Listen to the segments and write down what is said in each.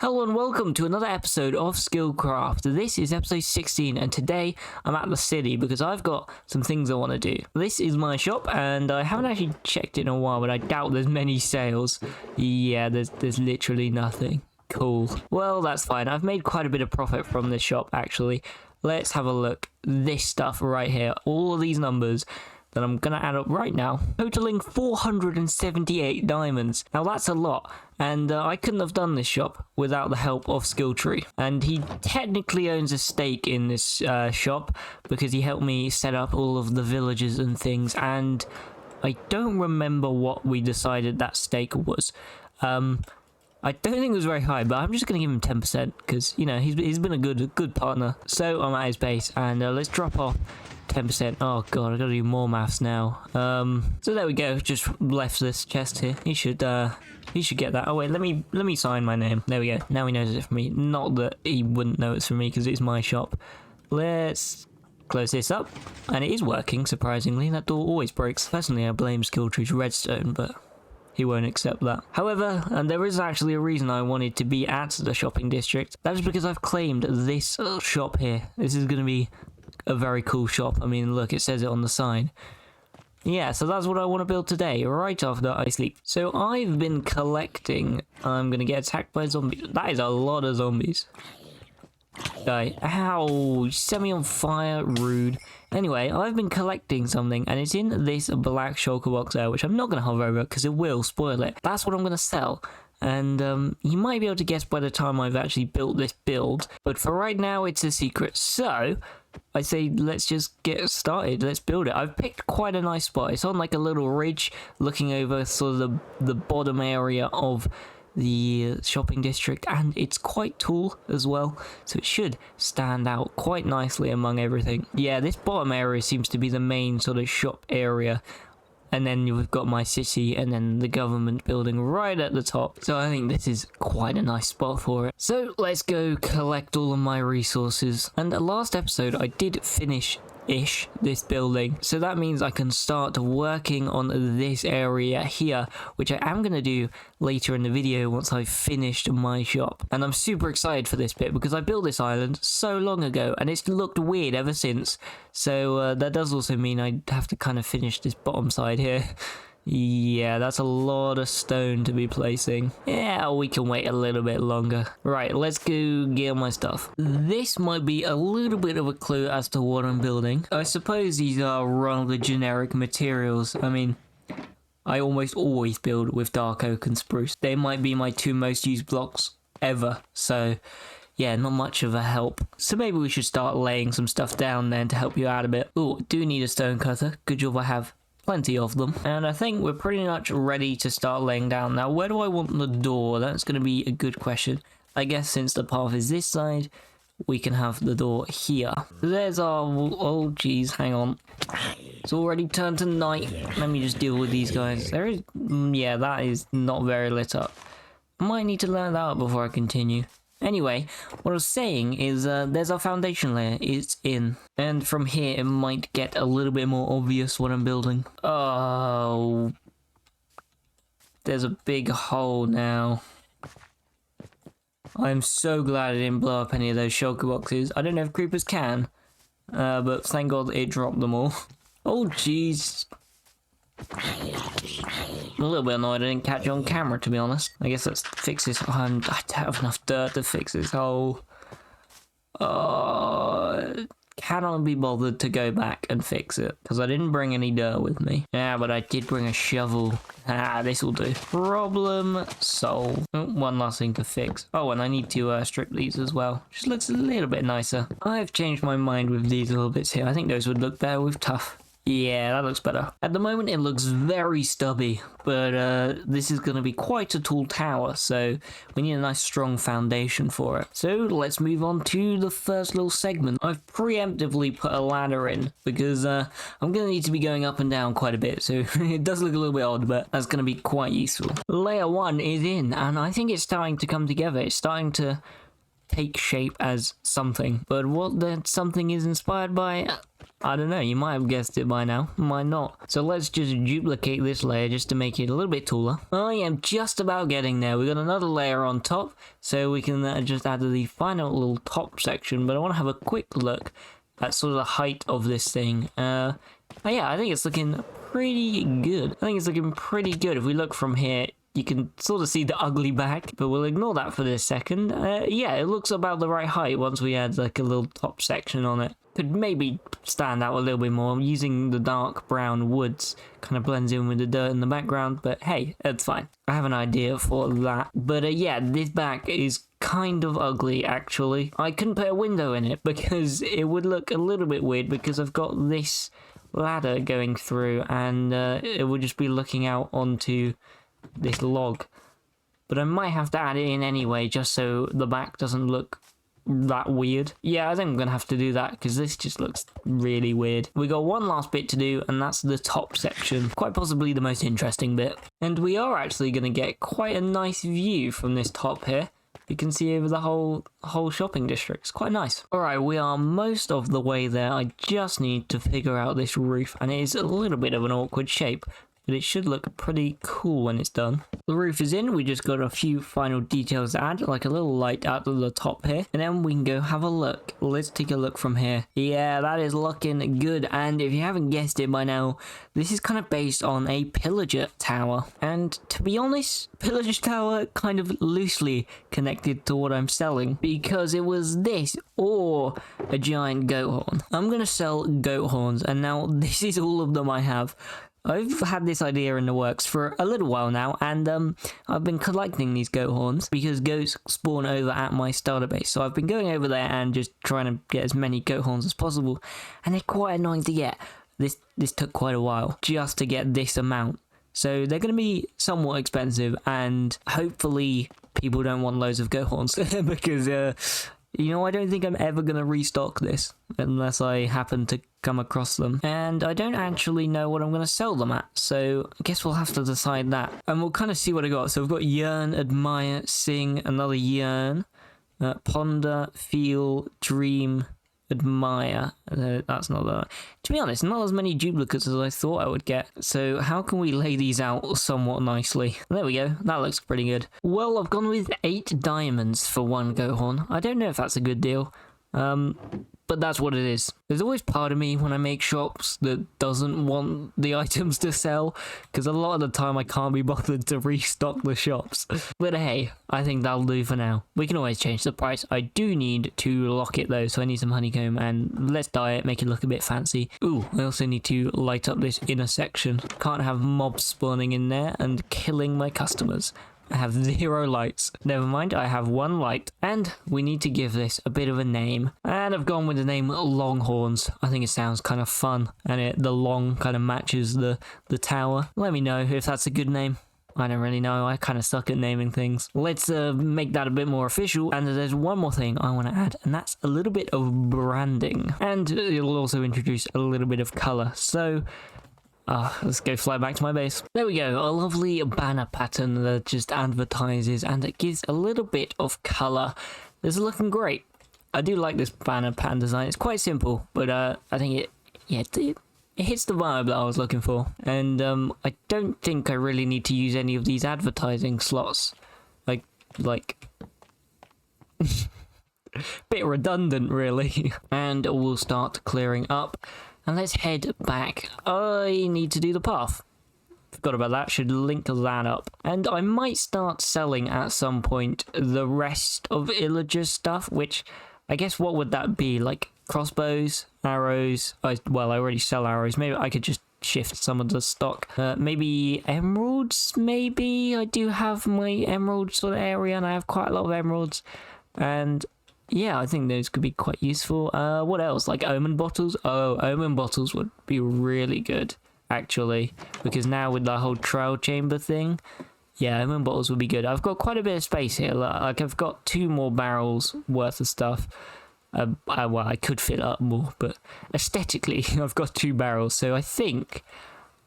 Hello and welcome to another episode of Skillcraft. This is episode 16 and today I'm at the city because I've got some things I want to do. This is my shop and I haven't actually checked it in a while, but I doubt there's many sales. Yeah, there's literally nothing. Cool. Well, that's fine. I've made quite a bit of profit from this shop actually. Let's have a look. This stuff right here, all of these numbers that I'm going to add up right now, totaling 478 diamonds. Now that's a lot, and I couldn't have done this shop without the help of Skilltree. And he technically owns a stake in this shop because he helped me set up all of the villages and things, and I don't remember what we decided that stake was. I don't think it was very high, but I'm just going to give him 10% because, you know, he's been a good partner. So I'm at his base, and let's drop off 10%. Oh god, I gotta do more maths now. So there we go. Just left this chest here. He should get that. Oh wait, let me sign my name. There we go. Now he knows it's for me. Not that he wouldn't know it's for me because it's my shop. Let's close this up, and it is working. Surprisingly, that door always breaks. Personally, I blame Skilltree's redstone, but he won't accept that. However, and there is actually a reason I wanted to be at the shopping district. That is because I've claimed this shop here. This is gonna be a very cool shop. I mean, look, it says it on the sign. Yeah, so that's what I want to build today, right after I sleep. So I've been collecting. I'm gonna get attacked by zombies. That is a lot of zombies. Die. Ow, you set me on fire, rude. Anyway, I've been collecting something, and it's in this black shulker box there, which I'm not gonna hover over because it will spoil it. That's what I'm gonna sell. And you might be able to guess by the time I've actually built this build, but for right now it's a secret. So I say let's just get started, let's build it. I've picked quite a nice spot. It's on like a little ridge looking over sort of the bottom area of the shopping district, and it's quite tall as well, so it should stand out quite nicely among everything. Yeah, this bottom area seems to be the main sort of shop area. And then you've got my city and then the government building right at the top. So I think this is quite a nice spot for it. So let's go collect all of my resources. And the last episode I did finish-ish this building. So that means I can start working on this area here, which I am going to do later in the video once I've finished my shop. And I'm super excited for this bit because I built this island so long ago and it's looked weird ever since. So that does also mean I have to kind of finish this bottom side here. Yeah, that's a lot of stone to be placing. Yeah, we can wait a little bit longer. Right, let's go get my stuff. This might be a little bit of a clue as to what I'm building. I suppose these are rather generic materials. I mean, I almost always build with dark oak and spruce. They might be my two most used blocks ever, so yeah, not much of a help. So maybe we should start laying some stuff down then to help you out a bit. Oh, do need a stone cutter. Good job I have plenty of them. And I think we're pretty much ready to start laying down. Now, where do I want the door? That's going to be a good question. I guess since the path is this side, we can have the door here. There's our... Oh, geez, hang on. It's already turned to night. Let me just deal with these guys. There is... Yeah, that is not very lit up. I might need to learn that out before I continue. Anyway, what I was saying is there's our foundation layer. It's in. And from here, it might get a little bit more obvious what I'm building. Oh. There's a big hole now. I'm so glad I didn't blow up any of those shulker boxes. I don't know if creepers can, but thank God it dropped them all. Oh, jeez. I'm a little bit annoyed I didn't catch it on camera, to be honest. I guess let's fix this. I don't have enough dirt to fix this hole. Cannot be bothered to go back and fix it because I didn't bring any dirt with me. Yeah, but I did bring a shovel. This will do. Problem solved. Oh, one last thing to fix. Oh, and I need to strip these as well. Just looks a little bit nicer. I've changed my mind with these little bits here. I think those would look better with tough. Yeah, that looks better. At the moment, it looks very stubby, but this is going to be quite a tall tower, so we need a nice strong foundation for it. So let's move on to the first little segment. I've preemptively put a ladder in because I'm going to need to be going up and down quite a bit, so it does look a little bit odd, but that's going to be quite useful. Layer 1 is in, and I think it's starting to come together. It's starting to take shape as something. But what that something is inspired by, I don't know. You might have guessed it by now, might not. So let's just duplicate this layer just to make it a little bit taller. I am just about getting there. We got another layer on top, so we can just add the final little top section. But I want to have a quick look at sort of the height of this thing. Yeah, I think it's looking pretty good. If we look from here, you can sort of see the ugly back, but we'll ignore that for this second. Yeah, it looks about the right height once we add like a little top section on it. Could maybe stand out a little bit more. Using the dark brown woods kind of blends in with the dirt in the background, but hey, it's fine. I have an idea for that. But yeah, this back is kind of ugly actually. I couldn't put a window in it because it would look a little bit weird because I've got this ladder going through and it would just be looking out onto this log. But I might have to add it in anyway just so the back doesn't look that weird. Yeah, I think I'm gonna have to do that because this just looks really weird. We got one last bit to do and that's the top section, quite possibly the most interesting bit. And we are actually gonna get quite a nice view from this top here. You can see over the whole shopping district. It's quite nice. Alright, we are most of the way there. I just need to figure out this roof and it is a little bit of an awkward shape, but it should look pretty cool when it's done. The roof is in, we just got a few final details to add, like a little light out of the top here, and then we can go have a look. Let's take a look from here. Yeah, that is looking good, and if you haven't guessed it by now, this is kind of based on a pillager tower. And to be honest, pillager tower kind of loosely connected to what I'm selling, because it was this or a giant goat horn. I'm gonna sell goat horns, and now this is all of them I have. I've had this idea in the works for a little while now, and I've been collecting these goat horns because goats spawn over at my starter base. So I've been going over there and just trying to get as many goat horns as possible, and they're quite annoying to get. This took quite a while just to get this amount. So they're going to be somewhat expensive, and hopefully people don't want loads of goat horns because you know, I don't think I'm ever going to restock this unless I happen to come across them. And I don't actually know what I'm going to sell them at, so I guess we'll have to decide that. And we'll kind of see what I got. So we've got yearn, admire, sing, another yearn, ponder, feel, dream, admire. That's not the... To be honest, not as many duplicates as I thought I would get. So how can we lay these out somewhat nicely? There we go. That looks pretty good. Well, I've gone with 8 diamonds for one goat horn. I don't know if that's a good deal. But that's what it is. There's always part of me when I make shops that doesn't want the items to sell, because a lot of the time I can't be bothered to restock the shops. But hey, I think that'll do for now. We can always change the price. I do need to lock it though, so I need some honeycomb, and let's dye it, make it look a bit fancy. Ooh, I also need to light up this inner section. Can't have mobs spawning in there and killing my customers. I have 0 lights. Never mind, I have 1 light. And we need to give this a bit of a name. And I've gone with the name Longhorns. I think it sounds kind of fun. And the long kind of matches the tower. Let me know if that's a good name. I don't really know. I kind of suck at naming things. Let's make that a bit more official. And there's one more thing I want to add, and that's a little bit of branding. And it'll also introduce a little bit of color. So... let's go fly back to my base. There we go, a lovely banner pattern that just advertises and it gives a little bit of colour. This is looking great. I do like this banner pattern design. It's quite simple, but I think it hits the vibe that I was looking for. And I don't think I really need to use any of these advertising slots. Like bit redundant really. And we'll start clearing up. And let's head back. I need to do the path. Forgot about that. Should link that up. And I might start selling at some point the rest of Illager's stuff, which I guess what would that be? Like crossbows, arrows. I already sell arrows. Maybe I could just shift some of the stock. Maybe emeralds, maybe? I do have my emerald sort of area and I have quite a lot of emeralds. And... yeah, I think those could be quite useful. What else? Like omen bottles? Oh, omen bottles would be really good, actually. Because now with the whole trial chamber thing, yeah, omen bottles would be good. I've got quite a bit of space here. Like, I've got 2 more barrels worth of stuff. I could fit up more, but aesthetically, I've got 2 barrels. So I think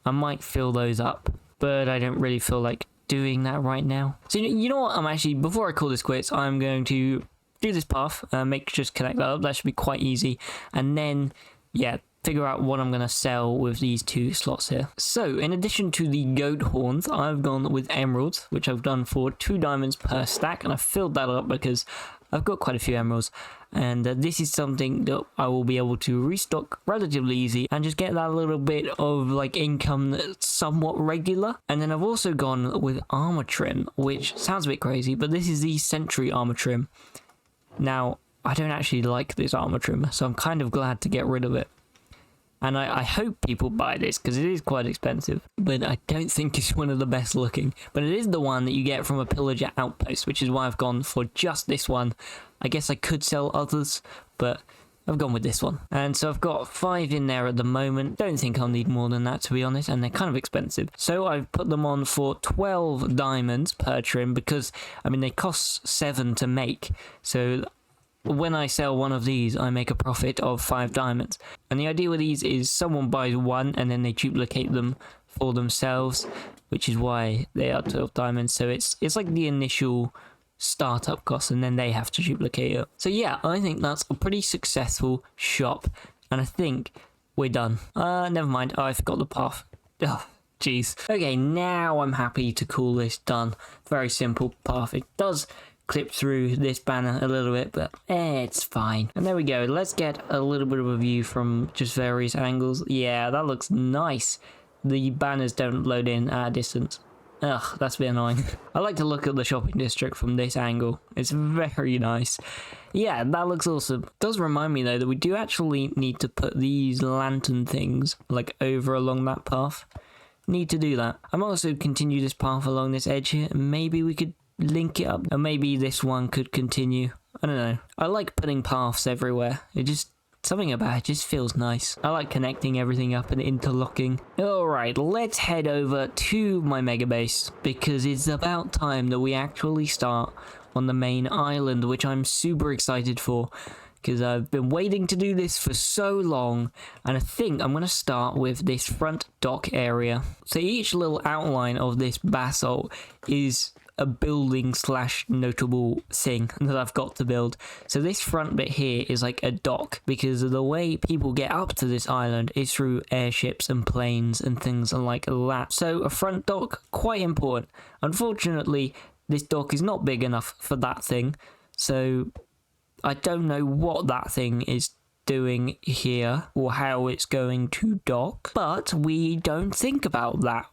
I might fill those up. But I don't really feel like doing that right now. So you know what? Before I call this quits, I'm going to do this path, just connect that up. That should be quite easy. And then, yeah, figure out what I'm going to sell with these 2 slots here. So, in addition to the goat horns, I've gone with emeralds, which I've done for 2 diamonds per stack, and I filled that up because I've got quite a few emeralds, and this is something that I will be able to restock relatively easy and just get that little bit of like income that's somewhat regular. And then I've also gone with armor trim, which sounds a bit crazy, but this is the sentry armor trim. Now, I don't actually like this armor trim, so I'm kind of glad to get rid of it. And I hope people buy this because it is quite expensive, but I don't think it's one of the best looking. But it is the one that you get from a pillager outpost, which is why I've gone for just this one. I guess I could sell others, but I've gone with this one. And so I've got 5 in there at the moment. Don't think I'll need more than that, to be honest, and they're kind of expensive. So I've put them on for 12 diamonds per trim because, I mean, they cost 7 to make. So when I sell one of these, I make a profit of 5 diamonds. And the idea with these is someone buys one and then they duplicate them for themselves, which is why they are 12 diamonds. So it's like the initial startup cost, and then they have to duplicate it. So yeah, I think that's a pretty successful shop, and I think we're done. Never mind, I forgot the path. Ugh. Jeez. Okay, now I'm happy to call this done. Very simple path. It does clip through this banner a little bit, but it's fine. And there we go. Let's get a little bit of a view from just various angles. Yeah, that looks nice. The banners don't load in at a distance. Ugh, that's a bit annoying. I like to look at the shopping district from this angle. It's very nice. Yeah, that looks awesome. It does remind me though that we do actually need to put these lantern things like over along that path. Need to do that. I might also continue this path along this edge here, and maybe we could link it up, and maybe this one could continue. I don't know. I like putting paths everywhere. Something about it just feels nice. I like connecting everything up and interlocking. Alright, let's head over to my mega base, because it's about time that we actually start on the main island, which I'm super excited for, because I've been waiting to do this for so long, and I think I'm going to start with this front dock area. So each little outline of this basalt is a building / notable thing that I've got to build. So this front bit here is like a dock, because of the way people get up to this island is through airships and planes and things like that. So a front dock, quite important. Unfortunately, this dock is not big enough for that thing, so I don't know what that thing is doing here or how it's going to dock, but we don't think about that.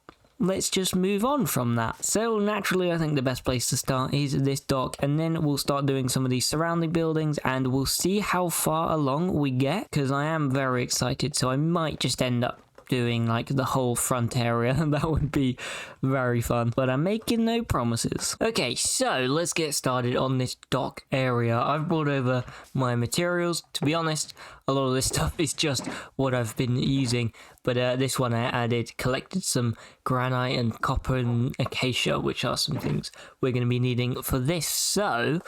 Let's just move on from that. So naturally, I think the best place to start is this dock, and then we'll start doing some of these surrounding buildings, and we'll see how far along we get, because I am very excited. So I might just end up doing like the whole front area, and that would be very fun, but I'm making no promises. Okay, so let's get started on this dock area. I've brought over my materials. To be honest, a lot of this stuff is just what I've been using, but this one I collected some granite and copper and acacia, which are some things we're going to be needing for this. So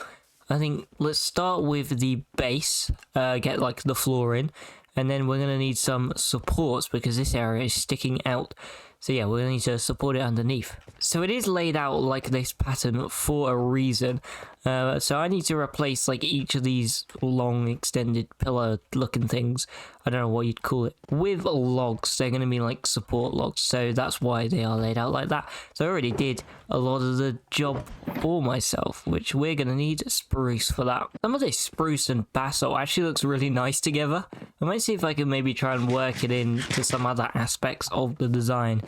I think let's start with the base, get like the floor in, and then we're going to need some supports because this area is sticking out. So yeah, we're going to need to support it underneath. So it is laid out like this pattern for a reason. So I need to replace like each of these long extended pillar looking things, I don't know what you'd call it, with logs. They're going to be like support logs, so that's why they are laid out like that. So I already did a lot of the job for myself, which we're going to need spruce for that. Some of this spruce and basalt actually looks really nice together. I might see if I can maybe try and work it into some other aspects of the design.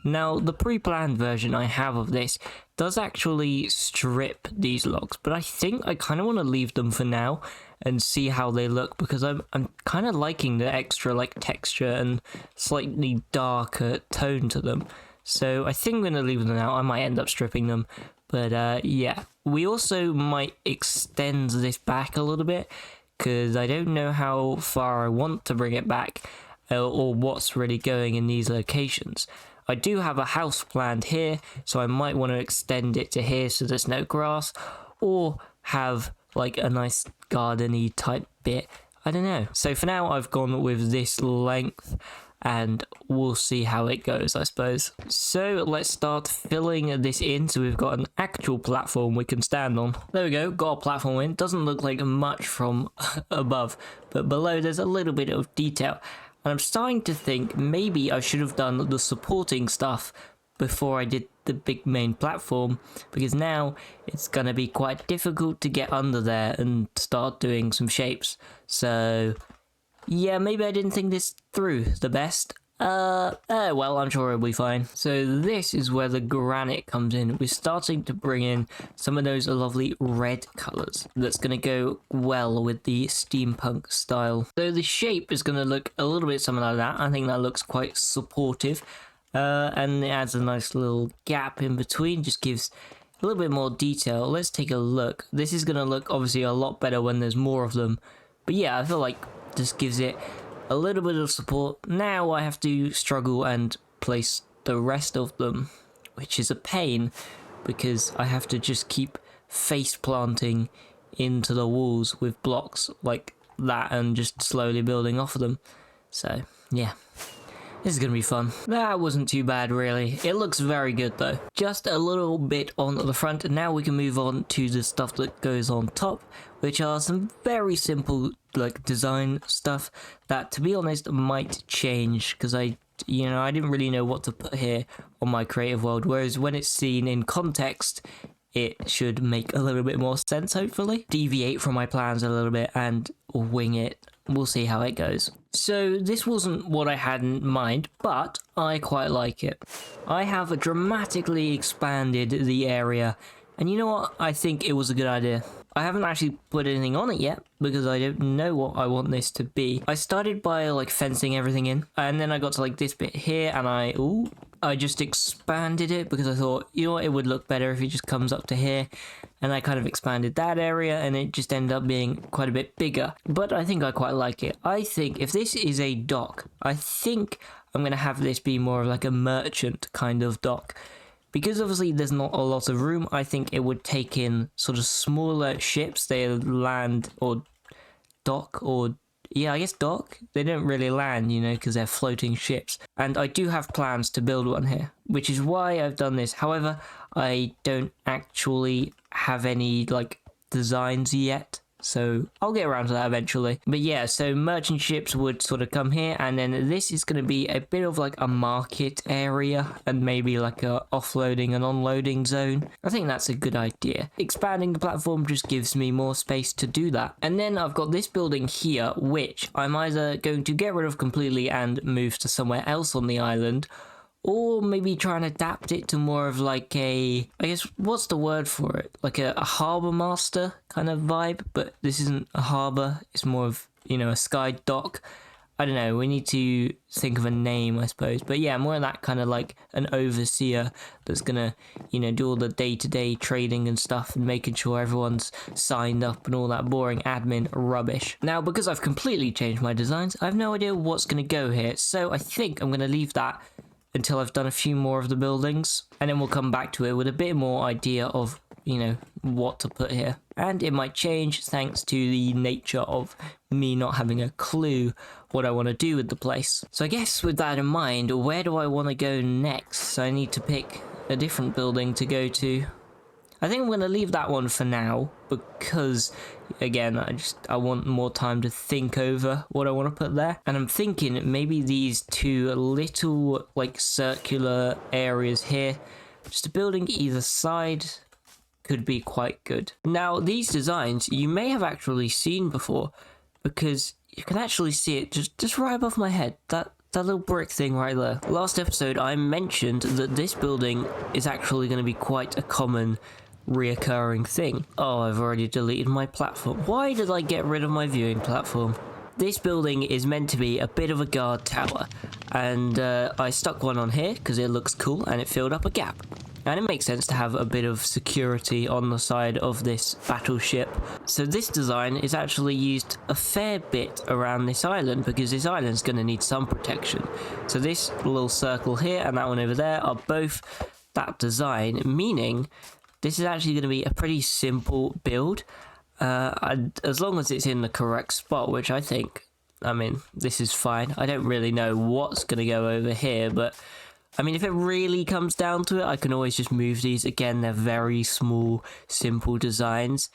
Now, the pre-planned version I have of this does actually strip these logs, but I think I kind of want to leave them for now and see how they look, because I'm kind of liking the extra like texture and slightly darker tone to them. So I think I'm going to leave them now. I might end up stripping them, but yeah. We also might extend this back a little bit, because I don't know how far I want to bring it back or what's really going in these locations. I do have a house planned here, so I might want to extend it to here so there's no grass, or have like a nice garden-y type bit. I don't know. So for now, I've gone with this length, and we'll see how it goes, I suppose. So let's start filling this in so we've got an actual platform we can stand on. There we go, got a platform in. Doesn't look like much from above, but below there's a little bit of detail. And I'm starting to think maybe I should have done the supporting stuff before I did the big main platform, because now it's gonna be quite difficult to get under there and start doing some shapes. So yeah, maybe I didn't think this through the best. Well, I'm sure it'll be fine. So this is where the granite comes in. We're starting to bring in some of those lovely red colours. That's going to go well with the steampunk style. So the shape is going to look a little bit something like that. I think that looks quite supportive. And it adds a nice little gap in between. Just gives a little bit more detail. Let's take a look. This is going to look obviously a lot better when there's more of them. But yeah, I feel like just gives it a little bit of support. Now I have to struggle and place the rest of them, which is a pain because I have to just keep face planting into the walls with blocks like that and just slowly building off of them. So yeah, this is gonna be fun. That wasn't too bad really. It looks very good though. Just a little bit on the front, and now we can move on to the stuff that goes on top, which are some very simple like design stuff that, to be honest, might change because I didn't really know what to put here on my creative world, whereas when it's seen in context it should make a little bit more sense, hopefully. Deviate from my plans a little bit and wing it. We'll see how it goes. So this wasn't what I had in mind, but I quite like it. I have dramatically expanded the area, and you know what? I think it was a good idea. I haven't actually put anything on it yet because I don't know what I want this to be. I started by like fencing everything in, and then I got to like this bit here, and I just expanded it because I thought, you know what, it would look better if it just comes up to here. And I kind of expanded that area and it just ended up being quite a bit bigger. But I think I quite like it. I think if this is a dock, I think I'm going to have this be more of like a merchant kind of dock. Because obviously there's not a lot of room, I think it would take in sort of smaller ships. They land or dock or... yeah, I guess dock. They don't really land, you know, because they're floating ships. And I do have plans to build one here, which is why I've done this. However, I don't actually have any, like, designs yet. So I'll get around to that eventually. But yeah, so merchant ships would sort of come here, and then this is going to be a bit of like a market area and maybe like a offloading and unloading zone. I think that's a good idea. Expanding the platform just gives me more space to do that. And then I've got this building here, which I'm either going to get rid of completely and move to somewhere else on the island, or maybe try and adapt it to more of like a, I guess, what's the word for it? Like a harbour master kind of vibe, but this isn't a harbour, it's more of, you know, a sky dock. I don't know, we need to think of a name, I suppose. But yeah, more of that kind of like an overseer that's gonna, you know, do all the day-to-day trading and stuff and making sure everyone's signed up and all that boring admin rubbish. Now, because I've completely changed my designs, I have no idea what's gonna go here. So I think I'm gonna leave that until I've done a few more of the buildings, and then we'll come back to it with a bit more idea of, you know, what to put here. And it might change thanks to the nature of me not having a clue what I want to do with the place. So I guess with that in mind, where do I want to go next? So I need to pick a different building to go to. I think I'm going to leave that one for now because, again, I want more time to think over what I want to put there. And I'm thinking maybe these two little, like, circular areas here, just a building either side, could be quite good. Now, these designs you may have actually seen before because you can actually see it just right above my head. That little brick thing right there. Last episode, I mentioned that this building is actually going to be quite a common reoccurring thing. Oh, I've already deleted my platform. Why did I get rid of my viewing platform? This building is meant to be a bit of a guard tower, and I stuck one on here because it looks cool and it filled up a gap. And it makes sense to have a bit of security on the side of this battleship. So this design is actually used a fair bit around this island because this island's going to need some protection. So this little circle here and that one over there are both that design, meaning this is actually going to be a pretty simple build, as long as it's in the correct spot, which I think I mean, this is fine. I don't really know what's going to go over here, but I mean, if it really comes down to it, I can always just move these. Again, they're very small, simple designs.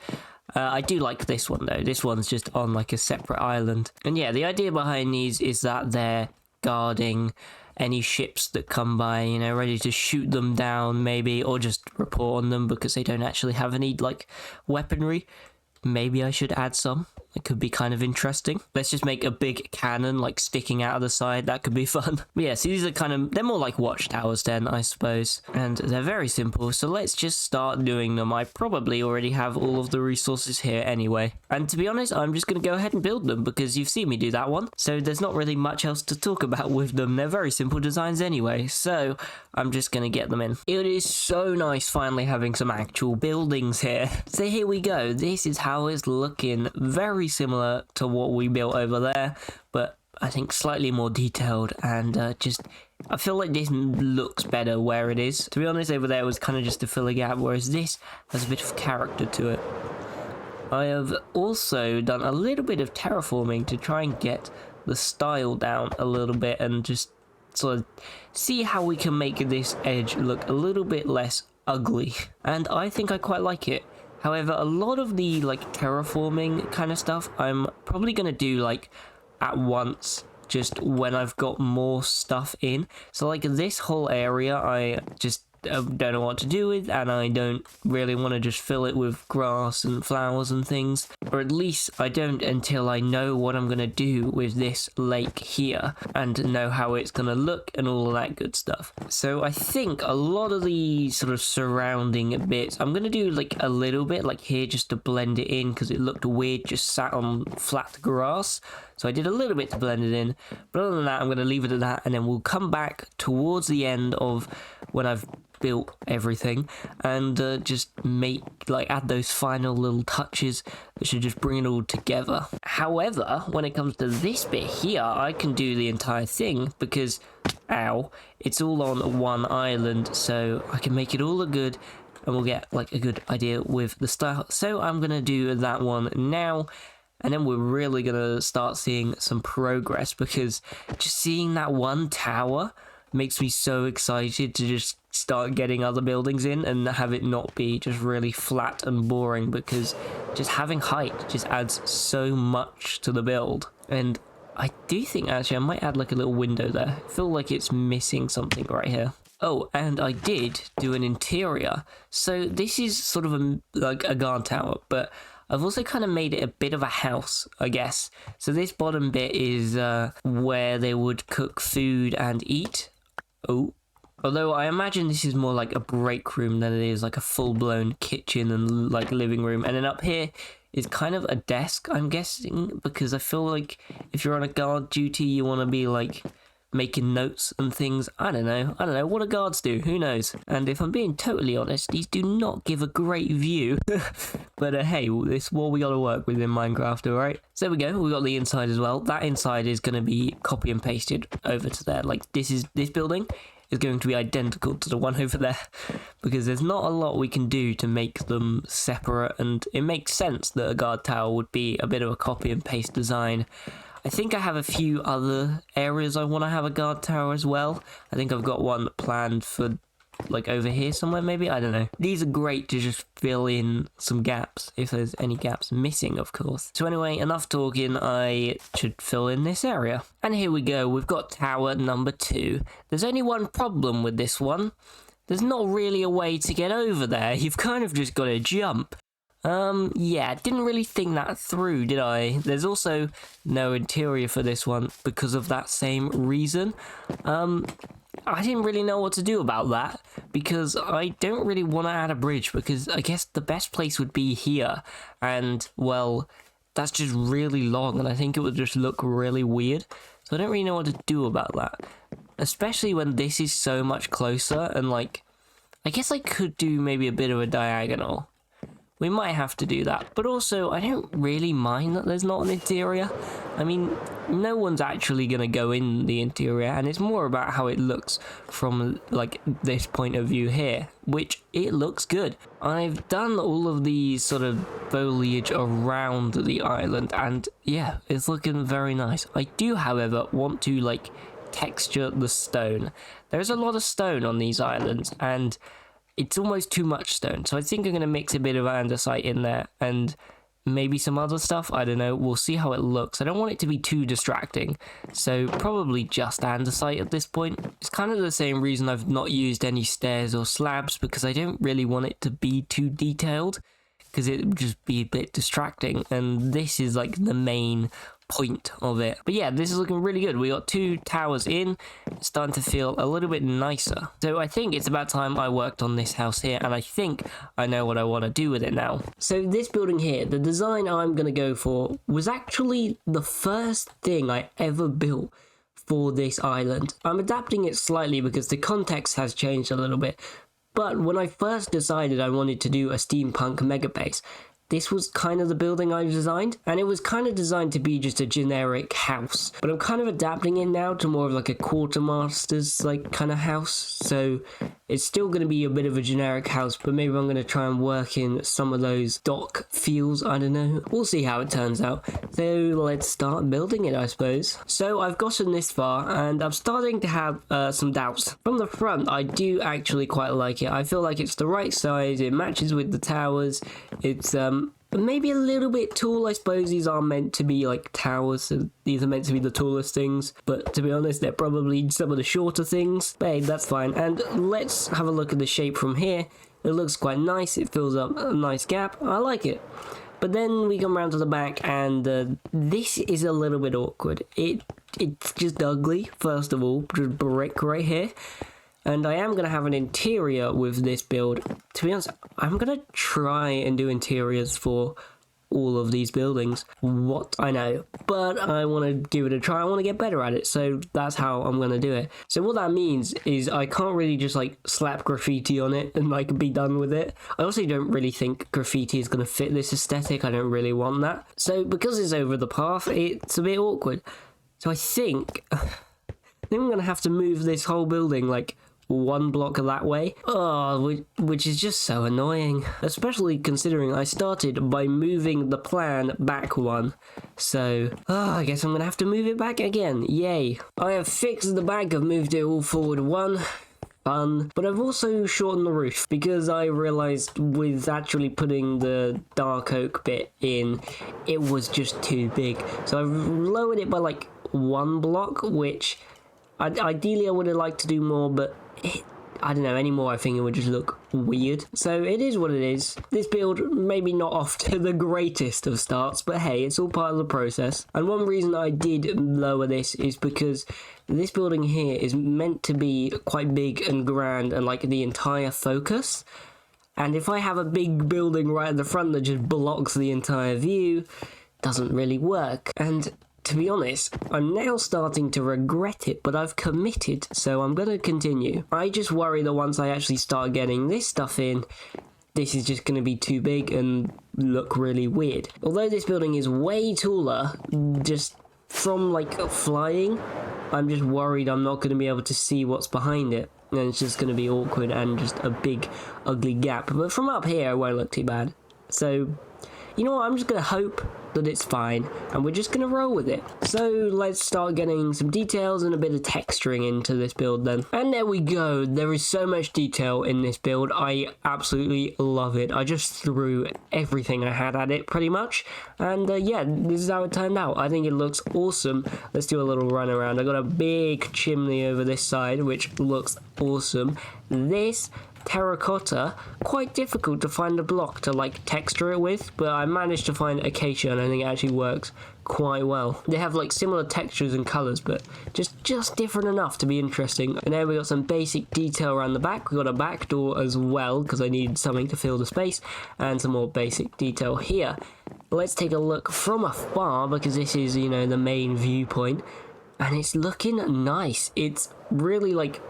I do like this one, though. This one's just on, like, a separate island. And yeah, the idea behind these is that they're guarding any ships that come by, you know, ready to shoot them down, maybe, or just report on them because they don't actually have any, like, weaponry. Maybe I should add some. It could be kind of interesting. Let's just make a big cannon, like, sticking out of the side. That could be fun. But yeah, so these are kind of... they're more like watchtowers then, I suppose. And they're very simple, so let's just start doing them. I probably already have all of the resources here anyway. And to be honest, I'm just going to go ahead and build them, because you've seen me do that one. So there's not really much else to talk about with them. They're very simple designs anyway, so I'm just going to get them in. It is so nice finally having some actual buildings here. So here we go. This is how it's looking. Very similar to what we built over there, but I think slightly more detailed, and I feel like this looks better where it is. To be honest, over there was kind of just to fill a gap, whereas this has a bit of character to it. I have also done a little bit of terraforming to try and get the style down a little bit and just sort of see how we can make this edge look a little bit less ugly, and I think I quite like it. However, a lot of the, like, terraforming kind of stuff, I'm probably going to do, like, at once, just when I've got more stuff in. So, like, this whole area, I just don't know what to do with, and I don't really want to just fill it with grass and flowers and things. Or at least I don't until I know what I'm going to do with this lake here, and know how it's going to look and all of that good stuff. So I think a lot of the sort of surrounding bits, I'm going to do like a little bit like here just to blend it in, because it looked weird just sat on flat grass. So I did a little bit to blend it in, but other than that, I'm going to leave it at that, and then we'll come back towards the end of when I've built everything and just add those final little touches that should just bring it all together. However, when it comes to this bit here, I can do the entire thing because, ow, it's all on one island, so I can make it all look good and we'll get like a good idea with the style. So I'm going to do that one now. And then we're really going to start seeing some progress, because just seeing that one tower makes me so excited to just start getting other buildings in and have it not be just really flat and boring, because just having height just adds so much to the build. And I do think actually I might add like a little window there. I feel like it's missing something right here. Oh, and I did do an interior. So this is sort of like a guard tower, but I've also kind of made it a bit of a house, I guess. So this bottom bit is where they would cook food and eat. Oh, although I imagine this is more like a break room than it is like a full-blown kitchen and like living room. And then up here is kind of a desk, I'm guessing, because I feel like if you're on a guard duty, you want to be like making notes and things. I don't know what do guards do, who knows. And if I'm being totally honest, these do not give a great view. But hey, this is what we gotta work with in Minecraft, alright? So there we go, we got the inside as well. That inside is gonna be copy and pasted over to there. Like this building is going to be identical to the one over there, because there's not a lot we can do to make them separate, and it makes sense that a guard tower would be a bit of a copy and paste design. I think I have a few other areas I want to have a guard tower as well. I think I've got one planned for like over here somewhere maybe, I don't know. These are great to just fill in some gaps, if there's any gaps missing, of course. So anyway, enough talking, I should fill in this area. And here we go, we've got tower number 2. There's only one problem with this one. There's not really a way to get over there, you've kind of just got to jump. Yeah, didn't really think that through, did I? There's also no interior for this one because of that same reason. I didn't really know what to do about that, because I don't really want to add a bridge, because I guess the best place would be here, and, well, that's just really long, and I think it would just look really weird, so I don't really know what to do about that, especially when this is so much closer, and, like, I guess I could do maybe a bit of a diagonal. we might have to do that. But also, I don't really mind that there's not an interior. I mean, no one's actually going to go in the interior, and it's more about how it looks from, like, this point of view here, which it looks good. I've done all of these sort of foliage around the island, and yeah, it's looking very nice. I do, however, want to, like, texture the stone. There's a lot of stone on these islands, and it's almost too much stone, so I think I'm going to mix a bit of andesite in there, and maybe some other stuff, I don't know, we'll see how it looks. I don't want it to be too distracting, so probably just andesite at this point. It's kind of the same reason I've not used any stairs or slabs, because I don't really want it to be too detailed, because it would just be a bit distracting, and this is like the main point of it. But yeah, this is looking really good. We got 2 towers in. It's starting to feel a little bit nicer. So I think it's about time I worked on this house here, and I think I know what I want to do with it now. So this building here, the design I'm going to go for was actually the first thing I ever built for this island. I'm adapting it slightly because the context has changed a little bit. But when I first decided I wanted to do a steampunk mega base, this was kind of the building I designed, and it was kind of designed to be just a generic house. But I'm kind of adapting it now to more of like a quartermaster's like kind of house. So it's still going to be a bit of a generic house, but maybe I'm going to try and work in some of those dock feels, I don't know. We'll see how it turns out. So let's start building it, I suppose. So I've gotten this far, and I'm starting to have some doubts. From the front, I do actually quite like it. I feel like it's the right size, it matches with the towers, it's maybe a little bit tall. I suppose these are meant to be like towers, so these are meant to be the tallest things, but to be honest, they're probably some of the shorter things. But hey, that's fine. And let's have a look at the shape from here. It looks quite nice, it fills up a nice gap, I like it. But then we come around to the back, and this is a little bit awkward. It's just ugly, first of all, just brick right here. And I am going to have an interior with this build. To be honest, I'm going to try and do interiors for all of these buildings. What? I know. But I want to give it a try. I want to get better at it. So that's how I'm going to do it. So what that means is I can't really just like slap graffiti on it and like be done with it. I also don't really think graffiti is going to fit this aesthetic. I don't really want that. So because it's over the path, it's a bit awkward. So I think I'm going to have to move this whole building like 1 block that way. Oh, which is just so annoying. Especially considering I started by moving the plan back 1. So, I guess I'm gonna have to move it back again. Yay. I have fixed the back, I've moved it all forward 1. Fun. But I've also shortened the roof because I realised with actually putting the dark oak bit in, it was just too big. So I've lowered it by like 1 block, which ideally I would have liked to do more, but I don't know, anymore I think it would just look weird. So it is what it is. This build maybe not off to the greatest of starts, but hey, it's all part of the process. And one reason I did lower this is because this building here is meant to be quite big and grand and like the entire focus. And if I have a big building right at the front that just blocks the entire view, it doesn't really work. And to be honest, I'm now starting to regret it, but I've committed, so I'm going to continue. I just worry that once I actually start getting this stuff in, this is just going to be too big and look really weird. Although this building is way taller, just from like flying, I'm just worried I'm not going to be able to see what's behind it. And it's just going to be awkward and just a big ugly gap. But from up here, it won't look too bad. So, you know what, I'm just going to hope that it's fine, and we're just going to roll with it. So let's start getting some details and a bit of texturing into this build then. And there we go, there is so much detail in this build, I absolutely love it. I just threw everything I had at it pretty much, and yeah, this is how it turned out. I think it looks awesome. Let's do a little run around. I got a big chimney over this side, which looks awesome. This terracotta, quite difficult to find a block to like texture it with, but I managed to find acacia and I think it actually works quite well. They have like similar textures and colours, but just different enough to be interesting. And then we got some basic detail around the back. We got a back door as well because I needed something to fill the space, and some more basic detail here. Let's take a look from afar because this is, you know, the main viewpoint, and it's looking nice. It's really like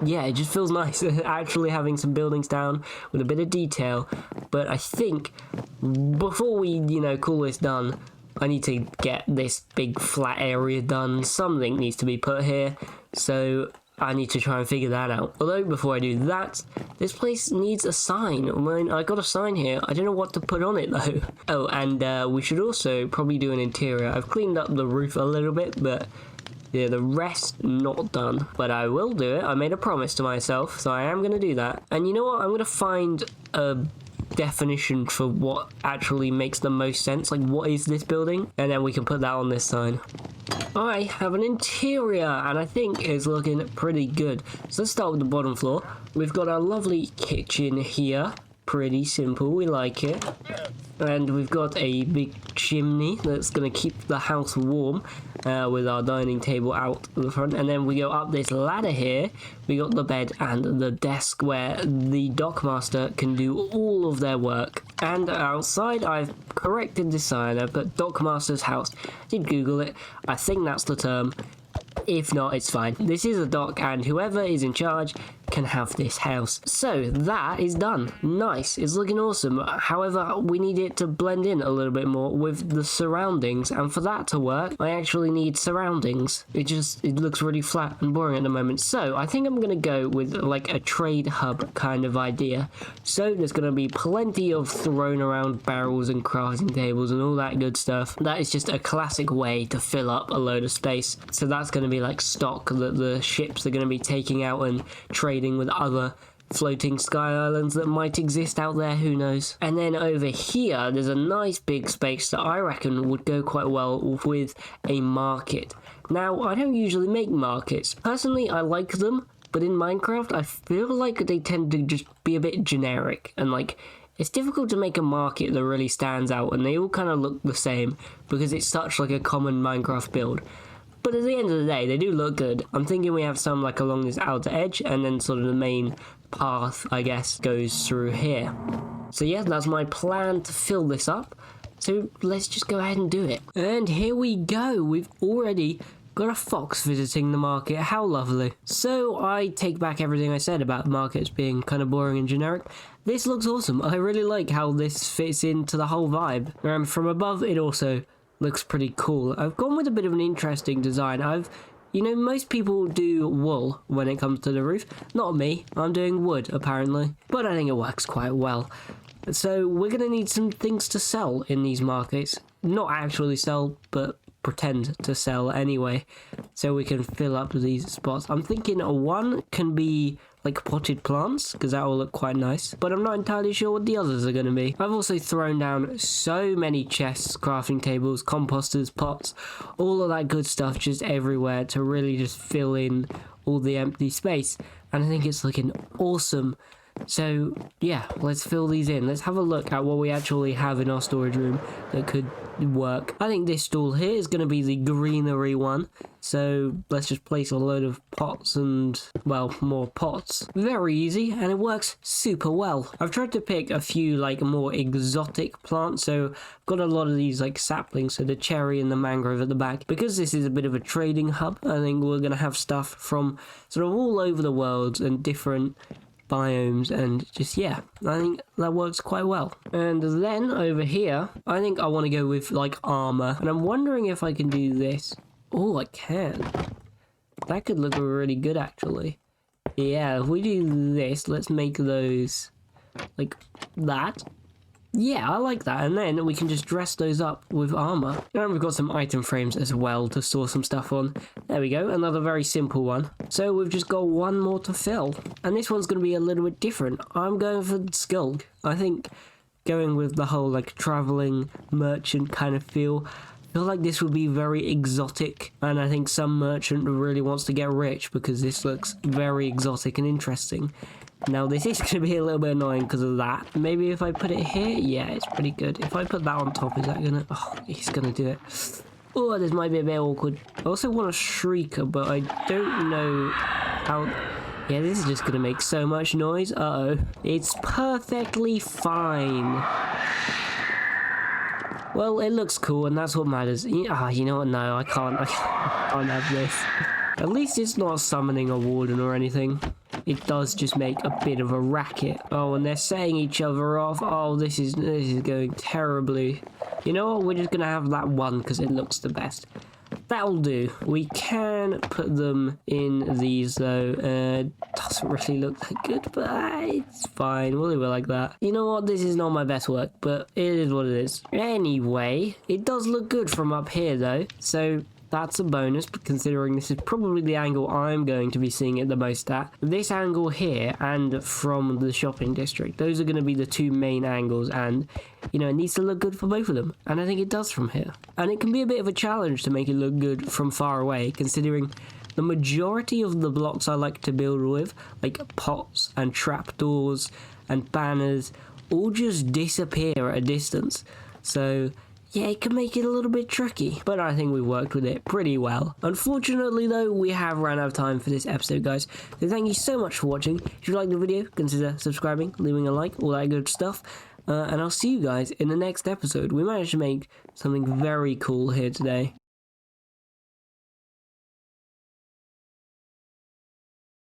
yeah, it just feels nice actually having some buildings down with a bit of detail. But I think before we, call this done, I need to get this big flat area done. Something needs to be put here, so I need to try and figure that out. Although, before I do that, this place needs a sign. I mean, I got a sign here. I don't know what to put on it, though. Oh, and we should also probably do an interior. I've cleaned up the roof a little bit, but yeah, the rest not done. But I will do it. I made a promise to myself, so I am going to do that. And you know what? I'm going to find a definition for what actually makes the most sense. Like, what is this building? And then we can put that on this sign. I have an interior, and I think it's looking pretty good. So let's start with the bottom floor. We've got our lovely kitchen here. Pretty simple, we like it. And we've got a big chimney that's going to keep the house warm with our dining table out the front. And then we go up this ladder here. We got the bed and the desk where the dockmaster can do all of their work. And outside, I've corrected the sign. I put dockmaster's house. I did Google it. I think that's the term. If not, it's fine. This is a dock, and whoever is in charge can have this house. So that is done. Nice. It's looking awesome. However, we need it to blend in a little bit more with the surroundings, and for that to work, I actually need surroundings. It looks really flat and boring at the moment. So I think I'm going to go with like a trade hub kind of idea. So there's going to be plenty of thrown around barrels and crafting tables and all that good stuff. That is just a classic way to fill up a load of space. So that's going to be like stock that the ships are going to be taking out and trading with other floating sky islands that might exist out there, who knows. And then over here there's a nice big space that I reckon would go quite well with a market. Now, I don't usually make markets. Personally, I like them, but in Minecraft I feel like they tend to just be a bit generic, and like it's difficult to make a market that really stands out, and they all kind of look the same because it's such like a common Minecraft build. But at the end of the day, they do look good. I'm thinking we have some like along this outer edge, and then sort of the main path, I guess, goes through here. So yeah, that's my plan to fill this up. So let's just go ahead and do it. And here we go. We've already got a fox visiting the market. How lovely. So I take back everything I said about markets being kind of boring and generic. This looks awesome. I really like how this fits into the whole vibe. And from above, it also looks pretty cool. I've gone with a bit of an interesting design. Most people do wool when it comes to the roof. Not me. I'm doing wood, apparently. But I think it works quite well. So we're going to need some things to sell in these markets. Not actually sell, but pretend to sell anyway. So we can fill up these spots. I'm thinking one can be like potted plants, because that will look quite nice. But I'm not entirely sure what the others are going to be. I've also thrown down so many chests, crafting tables, composters, pots, all of that good stuff just everywhere to really just fill in all the empty space. And I think it's looking awesome. So yeah, let's fill these in. Let's have a look at what we actually have in our storage room that could work. I think this stall here is going to be the greenery one. So let's just place a load of pots and, well, more pots. Very easy, and it works super well. I've tried to pick a few like more exotic plants, so I've got a lot of these like saplings, so the cherry and the mangrove at the back. Because this is a bit of a trading hub, I think we're going to have stuff from sort of all over the world and different biomes, and just, yeah, I think that works quite well. And then over here, I think I want to go with like armor, and I'm wondering if I can do this. Oh, I can. That could look really good, actually. Yeah, if we do this, let's make those like that. Yeah, I like that. And then we can just dress those up with armor. And we've got some item frames as well to store some stuff on. There we go, another very simple one. So we've just got one more to fill. And this one's going to be a little bit different. I'm going for Skillcraft. I think going with the whole like traveling merchant kind of feel. I feel like this would be very exotic, and I think some merchant really wants to get rich because this looks very exotic and interesting. Now this is going to be a little bit annoying because of that. Maybe if I put it here, yeah, it's pretty good. If I put that on top, is that going to... Oh, he's going to do it. Oh, this might be a bit awkward. I also want a shrieker, but I don't know how... Yeah, this is just going to make so much noise. Uh-oh. It's perfectly fine. Well, it looks cool, and that's what matters. You know what? No, I can't have this. At least it's not summoning a warden or anything. it does just make a bit of a racket. Oh, and they're setting each other off. Oh, this is going terribly. You know what? We're just gonna have that one because it looks the best. That'll do. We can put them in these though. Doesn't really look that good, but it's fine. We'll leave it like that. You know what? This is not my best work, but it is what it is. Anyway, it does look good from up here though. So that's a bonus, considering this is probably the angle I'm going to be seeing it the most at. This angle here and from the shopping district, those are going to be the two main angles, and you know, it needs to look good for both of them, and I think it does from here. And it can be a bit of a challenge to make it look good from far away, considering the majority of the blocks I like to build with, like pots and trapdoors and banners, all just disappear at a distance. So yeah, it can make it a little bit tricky, but I think we worked with it pretty well. Unfortunately though, we have run out of time for this episode, guys. So thank you so much for watching. If you liked the video, consider subscribing, leaving a like, all that good stuff. And I'll see you guys in the next episode. We managed to make something very cool here today.